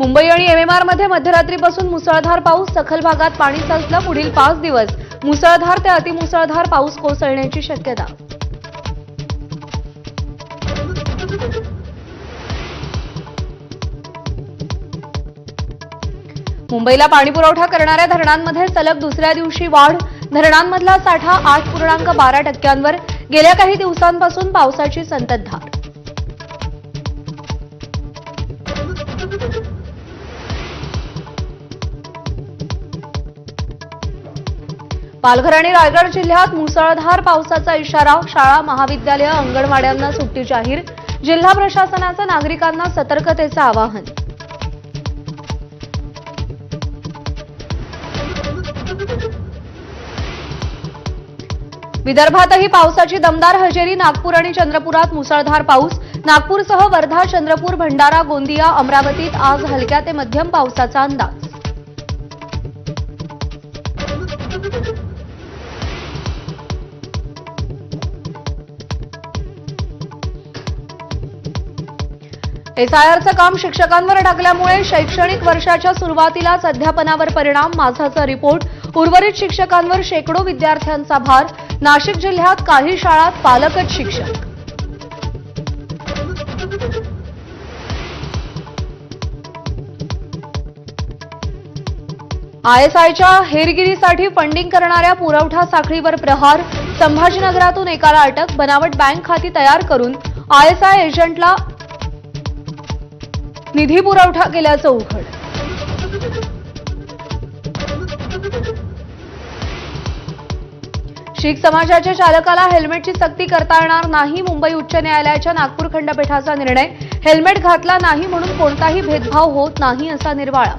मुंबई आणि एमएमआर मध्ये मध्यरात्रीपासून मुसळधार पाऊस, सखल भागात पाणी साचलं. पुढील 5 दिवस मुसळधार ते अतिमुसळधार पाऊस कोसळण्याची शक्यता. मुंबईला पाणीपुरवठा करणाऱ्या धरणांमध्ये सलग दुसऱ्या दिवशी वाढ. धरणांमधला साठा 8.12%वर. गेल्या काही दिवसांपासून पावसाची संततधार. पालघर आणि रायगड जिल्ह्यात मुसळधार पावसाचा इशारा. शाळा, महाविद्यालय, अंगणवाड्यांना सुट्टी जाहीर. जिल्हा प्रशासनाचं नागरिकांना सतर्कतेचं आवाहन. विदर्भातही पावसाची दमदार हजेरी. नागपूर आणि चंद्रपुरात मुसळधार पाऊस. नागपूरसह वर्धा, चंद्रपूर, भंडारा, गोंदिया, अमरावतीत आज हलक्या ते मध्यम पावसाचा अंदाज. एसआयआरचं काम शिक्षकांवर टाकल्यामुळे शैक्षणिक वर्षाच्या सुरुवातीलाच अध्यापनावर परिणाम. माझाचा रिपोर्ट. उर्वरित शिक्षकांवर शेकडो विद्यार्थ्यांचा भार. नाशिक जिल्ह्यात काही शाळात पालकच शिक्षक. आयएसआयच्या हेरगिरीसाठी फंडिंग करणाऱ्या पुरवठा साखळीवर प्रहार. संभाजीनगरातून एकाला अटक. बनावट बँक खाती तयार करून आयएसआय एजंटला निधी पुरवठा केल्याचं उघड. शीख समाजाच्या चालकाला हेल्मेटची सक्ती करता येणार नाही. मुंबई उच्च न्यायालयाच्या नागपूर खंडपीठाचा निर्णय. हेल्मेट घातला नाही म्हणून कोणताही भेदभाव होत नाही असा निर्वाळा.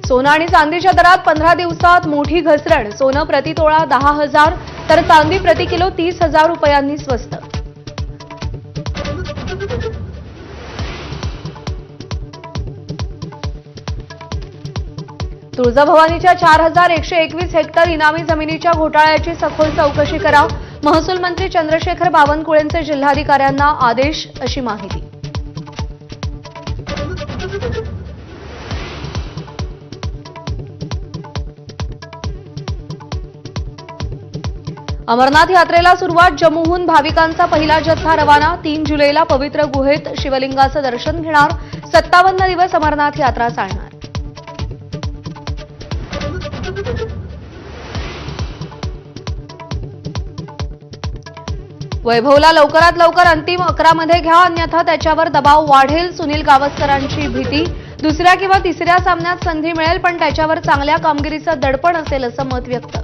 सोनं आणि चांदीच्या दरात 15 दिवसात मोठी घसरण. सोनं प्रतितोळा 10,000 तर चांदी प्रति किलो 30,000 रुपयांनी स्वस्त. तुळजाभवानीच्या 4,121 हेक्टर इनामी जमिनीच्या घोटाळ्याची सखोल चौकशी करा. महसूल मंत्री चंद्रशेखर बावनकुळेंचे जिल्हाधिकाऱ्यांना आदेश, अशी माहिती. अमरनाथ यात्रेला सुरुवात. जम्मूहून भाविकांचा पहिला जत्था रवाना. 3 जुलैला पवित्र गुहेत शिवलिंगाचं दर्शन घेणार. 57 दिवस अमरनाथ यात्रा चालणार. वैभवला लवकरात लवकर अंतिम 11 मध्ये घ्या, अन्यथा त्याच्यावर दबाव वाढेल. सुनील गावस्करांची भीती. दुसऱ्या किंवा तिसऱ्या सामन्यात संधी मिळेल, पण त्याच्यावर चांगल्या कामगिरीचं दडपण असेल असं मत व्यक्त.